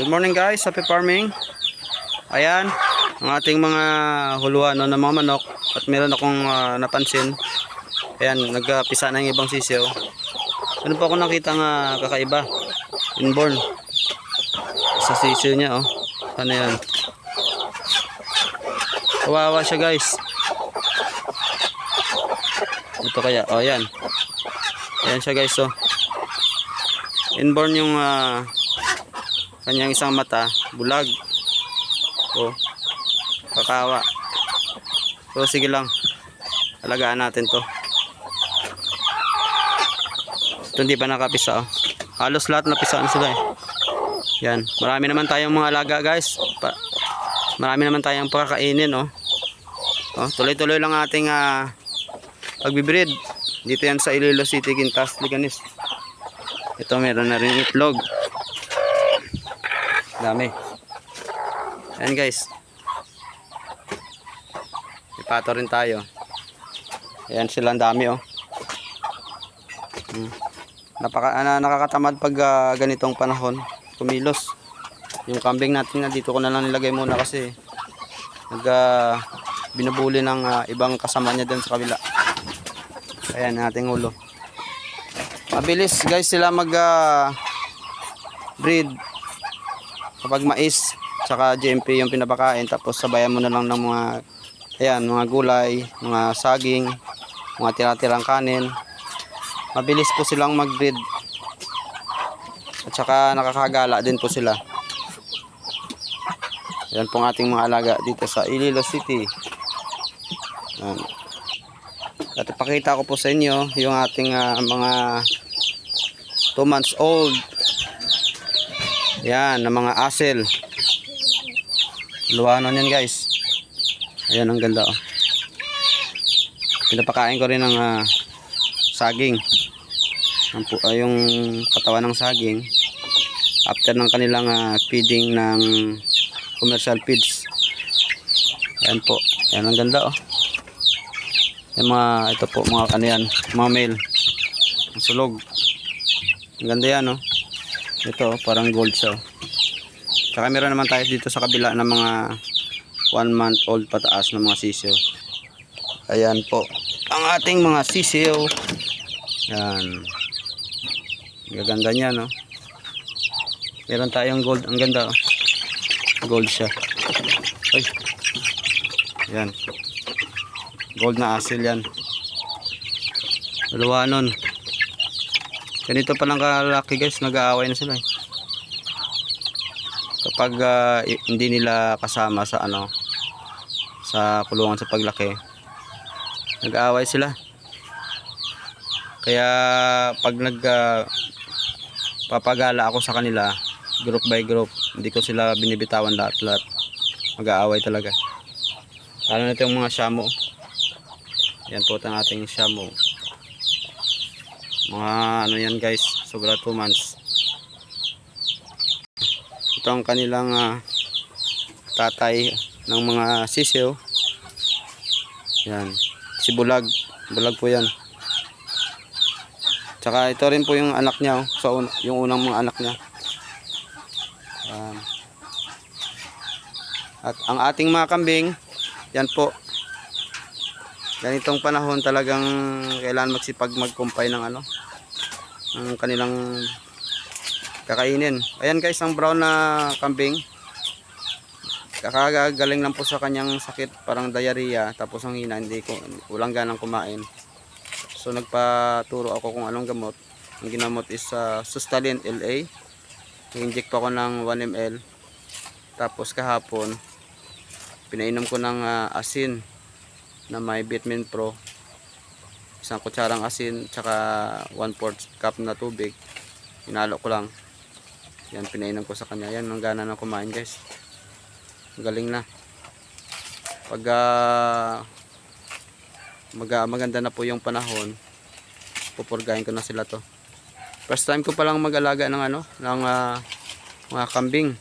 Good morning guys, happy farming. Ayan, ang ating mga huluan ng mga manok. At meron akong napansin. Ayan, nagpisa na yung ibang sisiyo. Ano pa ako nakita nga kakaiba? Inborn. Sa sisiyo niya oh. Ano yan? Kawawa siya guys. Ito kaya, oh ayan. Ayan siya guys oh. Inborn yung kanyang isang mata, bulag. Oh, kakawa. So sige lang, alagaan natin to. Ito hindi pa nakapisa oh. Halos lahat napisaan sila eh. Yan, marami naman tayong mga alaga guys. Marami naman tayong pakakainin oh. Oh, tuloy-tuloy lang ating pagbibreed. Dito yan sa Iloilo City, Quintas, Liganis. Ito meron na rin itlog. Dami. Ayan guys. Ipato rin tayo. Ayan sila, ang dami oh. Nakakatamad pag ganitong panahon kumilos. Yung kambing natin na dito ko na lang nilagay muna kasi binubuli ng ibang kasama niya dun sa kabila. Ayan ating ulo. Mabilis guys sila mag breed kapag mais tsaka GMP yung pinapakain, tapos sabayan mo na lang ng mga ayan, mga gulay, mga saging, mga tira-tirang kanin. Mabilis po silang mag-breed at saka nakakagala din po sila. Yan pong ating mga alaga dito sa Iloilo City. Yan. At ipakita ko po sa inyo yung ating mga 2 months old. Yan, na mga asil. Luwanon yan guys. Ayan, ang ganda oh. Pinapakain ko rin ng saging. Yung katawan ng saging after ng kanilang feeding ng commercial feeds. Ayan po. Ayan, ang ganda oh. Yung ito po mga ano yan, mga male. Ang sulog. Ang ganda yan oh. Ito parang gold siya. Tsaka meron naman tayo dito sa kabila ng mga 1 month old pataas ng mga sisiyo. Ayan po ang ating mga sisiyo. Yan. Gaganda niya no. Meron tayong gold. Ang ganda oh. Gold siya. Ay. Yan. Gold na asil yan. Dalawa nun. Ganito pa lang kalaki guys, nag-aaway na sila eh. Kapag hindi nila kasama sa sa kulungan sa paglaki, nag-aaway sila. Kaya pag papagala ako sa kanila, group by group, hindi ko sila binibitawan lahat-lahat. Mag-aaway talaga. Lalo na itong mga shamo. Yan po ang ating shamo. Mga ano yan guys, sobra 2 months. Ito ang kanilang tatay ng mga sisiyo. Yan, si bulag. Bulag po yan. Tsaka ito rin po yung anak niya oh. So, yung unang mga anak niya. At ang ating mga kambing, yan po. Ganitong panahon talagang kailangan magsipag magkumpay ng ng kanilang kakainin. Ayan guys, ang brown na kambing. Kakagaling lang po sa kanyang sakit, parang diarrhea, tapos ang hina, walang ganang kumain. So nagpaturo ako kung anong gamot. Ang ginamot is Sustalin LA. I-inject pa ako ng 1 ml. Tapos kahapon pinainom ko ng asin na may vitamin pro, 1 kutsarang asin tsaka 1/4 cup na tubig. Hinalo ko lang yan, pinainom ko sa kanya. Yan, ang gana na kumain guys. Galing na. Pag maganda na po yung panahon, pupurgahin ko na sila to. First time ko palang mag-alaga ng ng mga kambing.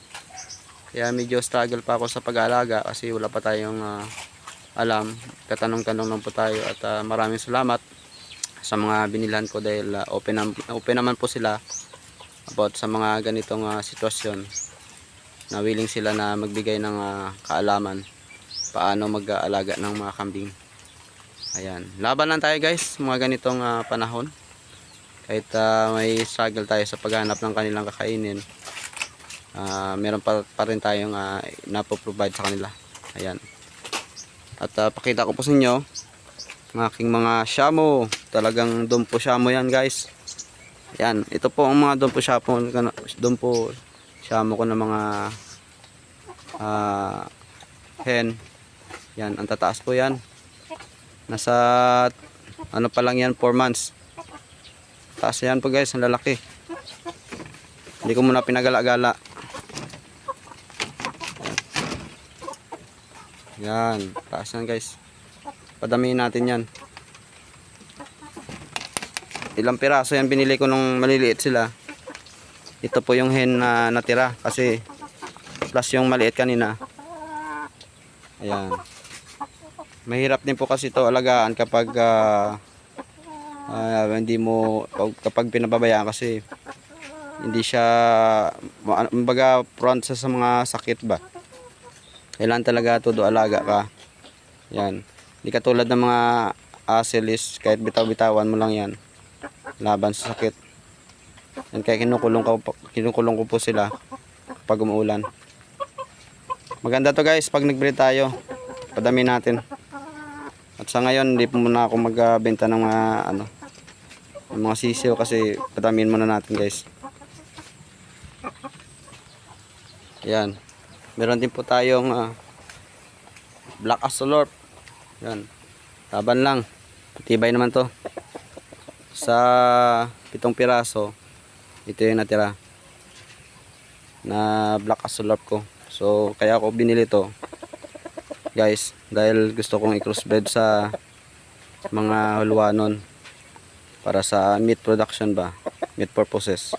Kaya medyo struggle pa ako sa pag-aalaga kasi wala pa tayong alam. Katanong-tanong lang po tayo at maraming salamat sa mga binilhan ko dahil open naman po sila about sa mga ganitong sitwasyon. na willing sila na magbigay ng kaalaman paano mag-aalaga ng mga kambing. Ayan, laban lang tayo guys mga ganitong panahon. Kahit may struggle tayo sa paghanap ng kanilang kakainin, meron pa rin tayong napoprovide sa kanila. Ayan. At pakita ko po sa inyo ang aking mga shamo. Talagang dumpo shamo yan guys. Ayan, ito po ang mga dumpo shamo ko na mga hen. Yan, ang tataas po yan. Nasa ano pa lang yan, 4 months. Taas yan po guys, ang lalaki. Hindi ko muna pinagala-gala. Yan, taas yan guys. Padamihin natin yan. Ilang piraso yan binili ko nung maliliit sila. Ito po yung hen na natira kasi plus yung maliit kanina. Ayan. Mahirap din po kasi ito alagaan kapag hindi mo, kapag pinababayaan kasi hindi siya kumbaga prone sa mga sakit ba. Kailangan talaga todo alaga ka. Yan. Hindi katulad ng mga aselis, kahit bitaw-bitawan mo lang yan laban sa sakit. Yan, kaya kinukulong ko po sila kapag umuulan. Maganda to guys pag nag-breed tayo. Padami natin. At sa ngayon hindi po muna ako magbenta ng mga sisiyo kasi padamin muna natin guys. Yan. Meron din po tayong black axolotl. Yan. Laban lang. Tibay naman to. Sa 7 piraso, ito yung natira na black axolotl ko. So kaya ako binili to guys dahil gusto kong i-crossbreed sa mga hulwanon para sa meat production ba, meat purposes.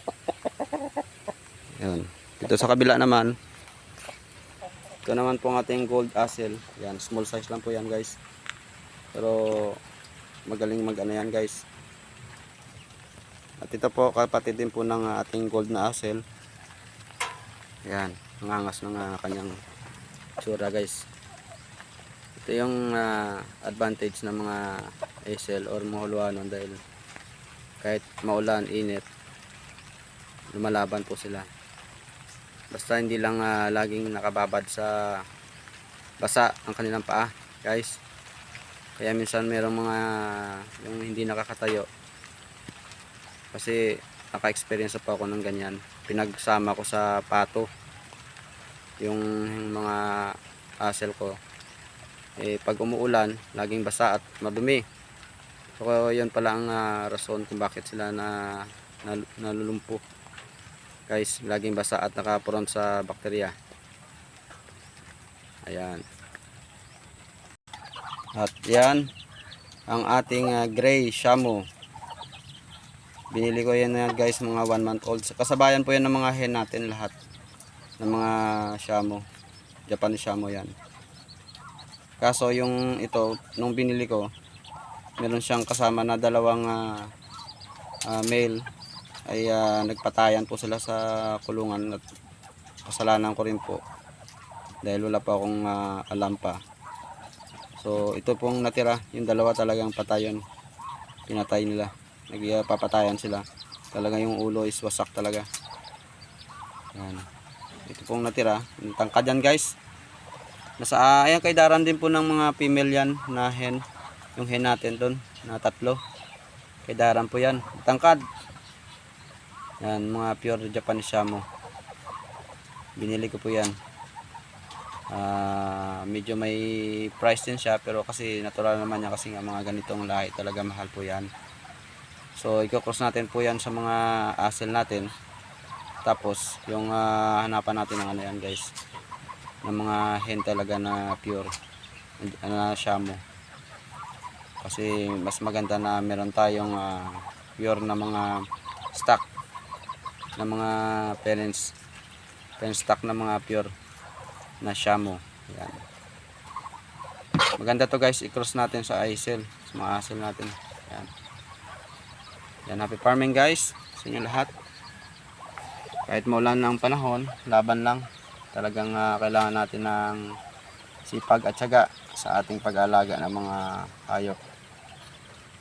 Yan. Dito sa kabila naman, ito naman po ang ating gold hazel. Yan, small size lang po yan guys. Pero magaling yan guys. At ito po kapatid din po ng ating gold na hazel. Yan, nangangas ng kanyang tsura guys. Ito yung advantage ng mga hazel or mga hulwanon dahil kahit maulan, init, lumalaban po sila. Basta hindi lang laging nakababad sa basa ang kanilang paa guys. Kaya minsan mayroong mga yung hindi nakakatayo kasi naka-experience pa ako ng ganyan. Pinagsama ko sa pato yung mga hazel ko. Pag umuulan laging basa at madumi. So yun pala ang rason kung bakit sila nalulumpo guys, laging basa at nakapuron sa bakterya. Ayan. At yan ang ating gray shamo. Binili ko yan guys, mga 1 month old. Kasabayan po yan ng mga hen natin lahat ng mga shamo, Japanese shamo yan. Kaso yung ito nung binili ko, meron siyang kasama na dalawang male ay nagpatayan po sila sa kulungan at kasalanan ko rin po dahil wala pa akong alam pa. So ito pong natira, yung dalawa talagang patayon, pinatay nila, nagpapatayan sila talaga, yung ulo is wasak talaga. Yan. Ito pong natira, yung tangkad yan guys. Nasa ayan kay daran din po ng mga female yan na hen, yung hen natin doon na 3 kay daran po yan, tangkad. Yan, mga pure Japanese shamo. Binili ko po yan. Medyo may price din siya pero kasi natural naman niya kasi nga mga ganitong lahi talaga mahal po yan. So i-cross natin po yan sa mga hazel natin. Tapos yung hanapan natin ng ano yan guys, ng mga hen talaga na pure na shamo. Kasi mas maganda na meron tayong pure na mga stock na mga parents stock na mga pure na shamo. Yan. Maganda to guys, i-cross natin sa hazel, sa mga hazel natin. Yan. Yan, happy farming guys sa inyo lahat. Kahit maulan ng panahon, laban lang. Talagang kailangan natin ng sipag at syaga sa ating pag-aalaga ng mga hayop.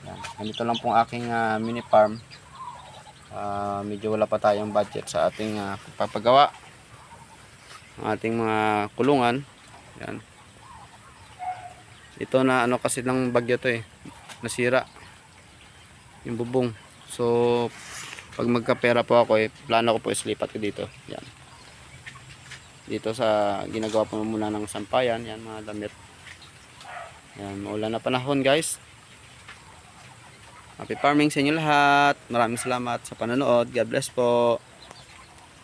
Yan. Ganito lang pong aking mini farm. Medyo wala pa tayong budget sa ating pagpapagawa ng ating mga kulungan. Yan. Ito na ano kasi ng bagyo to nasira yung bubong. So pag magkapera po ako plano ko po islipat ko dito. Yan. Dito sa ginagawa po muna ng sampayan, yan mga damit. Yan, maulan na panahon guys. Happy farming sa inyo lahat. Maraming salamat sa panonood. God bless po.